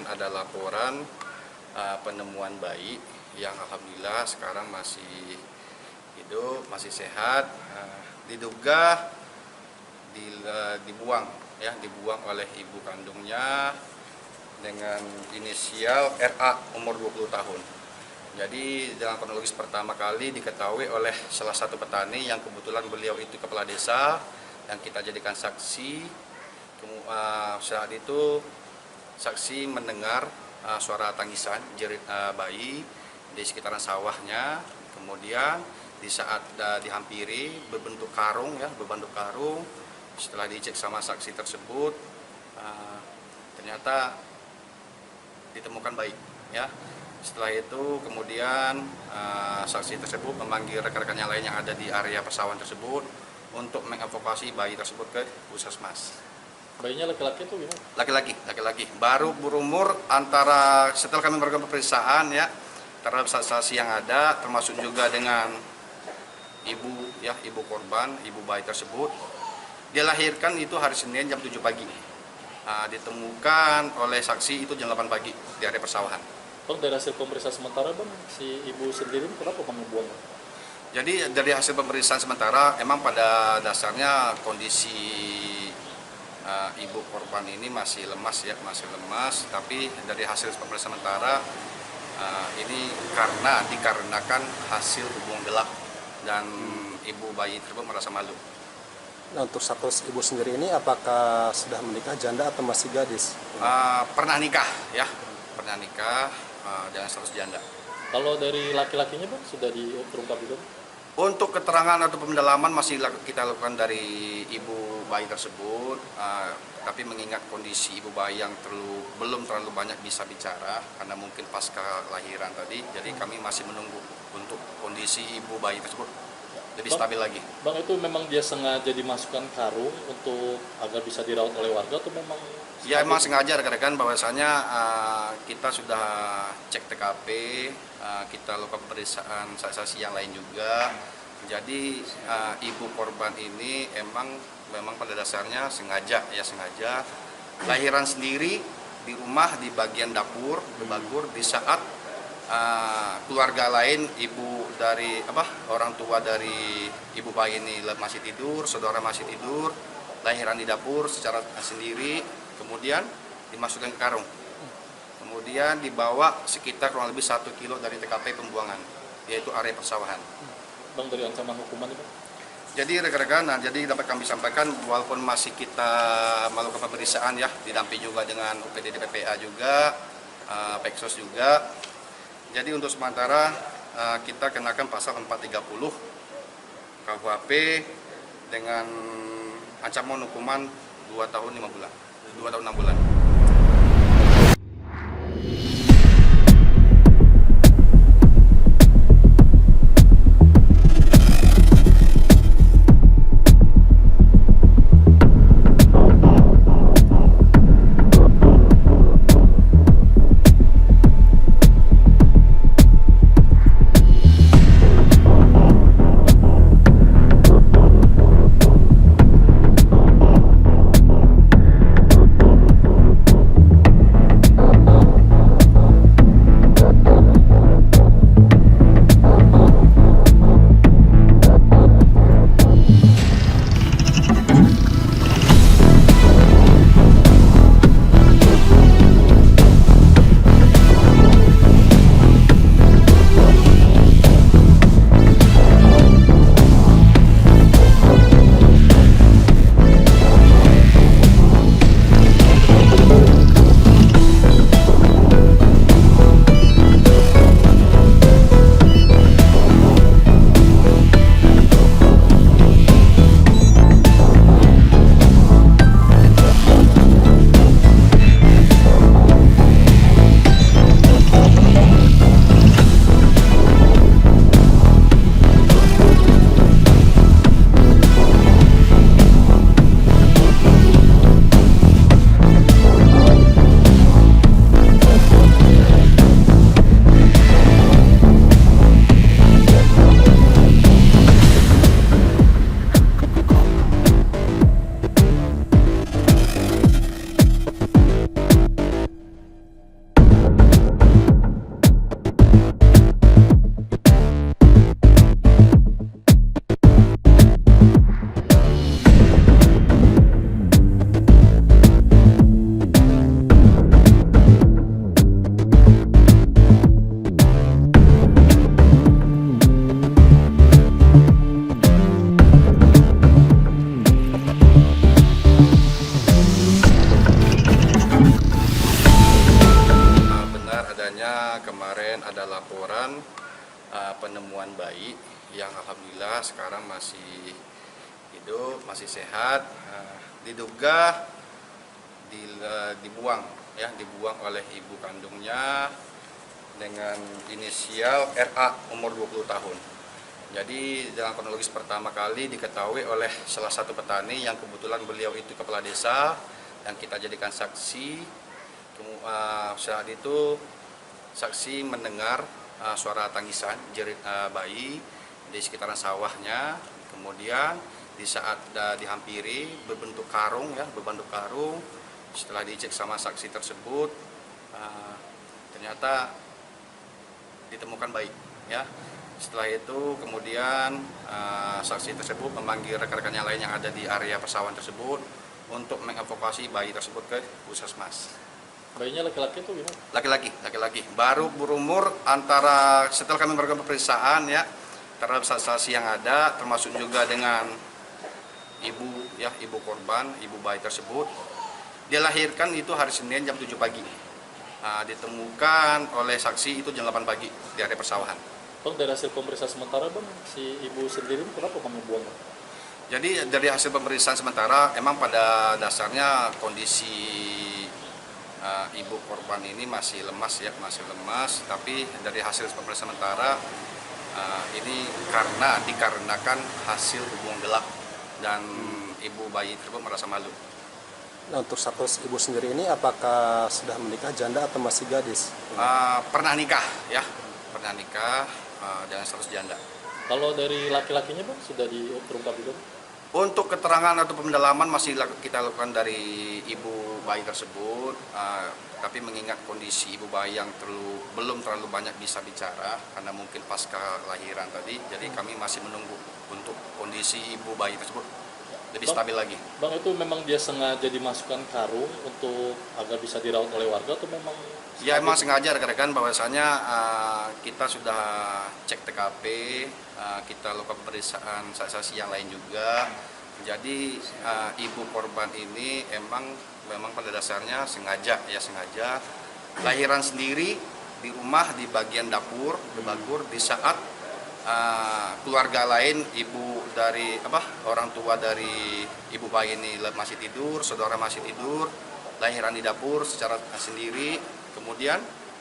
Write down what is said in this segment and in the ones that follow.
ada laporan penemuan bayi yang alhamdulillah sekarang masih hidup, masih sehat. Diduga dibuang oleh ibu kandungnya dengan inisial RA umur 20 tahun. Jadi dalam kronologis pertama kali diketahui oleh salah satu petani yang kebetulan beliau itu kepala desa yang kita jadikan saksi. Saat itu saksi mendengar suara tangisan jerit bayi di sekitaran sawahnya. Kemudian di saat dihampiri berbentuk karung. Setelah dicek sama saksi tersebut ternyata ditemukan bayi ya. Setelah itu kemudian saksi tersebut memanggil rekan-rekannya lain yang ada di area persawahan tersebut untuk mengevakuasi bayi tersebut ke puskesmas. Bayinya laki-laki itu gimana? Laki-laki. Baru berumur antara, setelah kami melakukan pemeriksaan ya terhadap saksi yang ada, termasuk juga dengan ibu korban, ibu bayi tersebut. Dia lahirkan itu hari Senin jam 7 pagi. Ditemukan oleh saksi itu jam 8 pagi di area persawahan. Bang, dari hasil pemeriksaan sementara Bang, si ibu sendiri kenapa Bang ngebuang? Jadi dari hasil pemeriksaan sementara emang pada dasarnya kondisi ibu korban ini masih lemas. Tapi dari hasil pemeriksaan sementara ini dikarenakan hasil hubungan gelap dan ibu bayi tersebut merasa malu. Nah, untuk status ibu sendiri ini apakah sudah menikah, janda atau masih gadis? Pernah nikah dengan status janda. Kalau dari laki-lakinya Bang sudah terungkap juga? Untuk keterangan atau pendalaman masih kita lakukan dari ibu bayi tersebut, tapi mengingat kondisi ibu bayi yang belum terlalu banyak bisa bicara karena mungkin pasca lahiran tadi, jadi kami masih menunggu untuk kondisi ibu bayi tersebut lebih stabil lagi. Bang, itu memang dia sengaja dimasukkan karung untuk agar bisa dirawat oleh warga atau memang? Ya emang sengaja rekan-rekan, bahwasanya kita sudah cek TKP, kita lakukan pemeriksaan saksi yang lain juga. Jadi ibu korban ini memang pada dasarnya sengaja lahiran sendiri di rumah di bagian dapur di saat keluarga lain, orang tua dari ibu bayi ini masih tidur, saudara masih tidur, lahiran di dapur secara sendiri, kemudian dimasukkan ke karung, kemudian dibawa sekitar kurang lebih 1 kilo dari TKP pembuangan, yaitu area persawahan. Bang, dari ancaman hukuman itu? Jadi rekan-rekan, jadi dapat kami sampaikan walaupun masih kita melakukan pemeriksaan ya, didampingi juga dengan UPD PPA juga, Peksos juga. Jadi untuk sementara kita kenakan pasal 430 KUHP dengan ancaman hukuman 2 tahun 6 bulan. dimana kemarin ada laporan penemuan bayi yang alhamdulillah sekarang masih hidup, masih sehat, diduga dibuang oleh ibu kandungnya dengan inisial RA umur 20 tahun. Jadi dalam kronologis pertama kali diketahui oleh salah satu petani yang kebetulan beliau itu kepala desa yang kita jadikan saksi. Saat itu saksi mendengar suara tangisan jerit bayi di sekitaran sawahnya. Kemudian di saat dihampiri berbentuk karung, setelah dicek sama saksi tersebut ternyata ditemukan bayi. Setelah itu kemudian saksi tersebut memanggil rekan-rekannya lain yang ada di area persawahan tersebut untuk mengevakuasi bayi tersebut ke puskesmas. Bayinya laki-laki itu gimana? Laki-laki. Baru berumur antara, setelah kami melakukan pemeriksaan terhadap saksi yang ada, termasuk juga dengan ibu korban, ibu bayi tersebut. Dia lahirkan itu hari Senin jam 7 pagi. Ditemukan oleh saksi itu jam 8 pagi di area persawahan. Bang, dari hasil pemeriksaan sementara Bang, si ibu sendiri kenapa membuang? Jadi dari hasil pemeriksaan sementara, emang pada dasarnya kondisi ibu korban ini masih lemas, tapi dari hasil pemeriksaan sementara ini dikarenakan hasil hubungan gelap dan ibu bayi tersebut merasa malu. Nah, untuk status ibu sendiri ini apakah sudah menikah, janda atau masih gadis? Pernah nikah dengan status janda. Kalau dari laki-lakinya Bang, sudah terungkap juga? Untuk keterangan atau pendalaman masih kita lakukan dari ibu bayi tersebut, tapi mengingat kondisi ibu bayi yang belum terlalu banyak bisa bicara karena mungkin pasca lahiran tadi, jadi kami masih menunggu untuk kondisi ibu bayi tersebut lebih stabil lagi. Bang, itu memang dia sengaja dimasukkan karung untuk agar bisa dirawat oleh warga atau memang? Ya emang sengaja rekan-rekan, bahwasanya kita sudah cek TKP, kita lakukan pemeriksaan saksi yang lain juga. Jadi ibu korban ini memang pada dasarnya sengaja lahiran sendiri di rumah di bagian dapur di saat keluarga lain, orang tua dari ibu bayi ini masih tidur, saudara masih tidur, lahiran di dapur secara sendiri, kemudian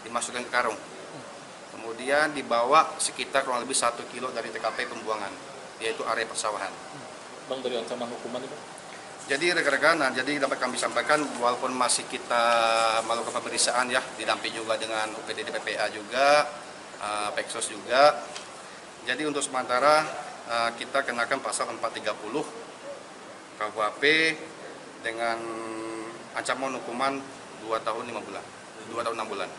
dimasukkan ke karung, kemudian dibawa sekitar kurang lebih 1 kilo dari TKP pembuangan, yaitu area persawahan. Bang, dari ancaman hukuman itu? Jadi rekan-rekan, jadi dapat kami sampaikan walaupun masih kita melakukan pemeriksaan didampingi juga dengan UPD PPA juga, Peksos juga. Jadi untuk sementara kita kenakan pasal 430 KUHP dengan ancaman hukuman 2 tahun 6 bulan.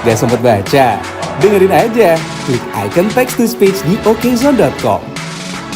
Gak sempet baca? Dengerin aja, klik icon text to speech di okezone.com.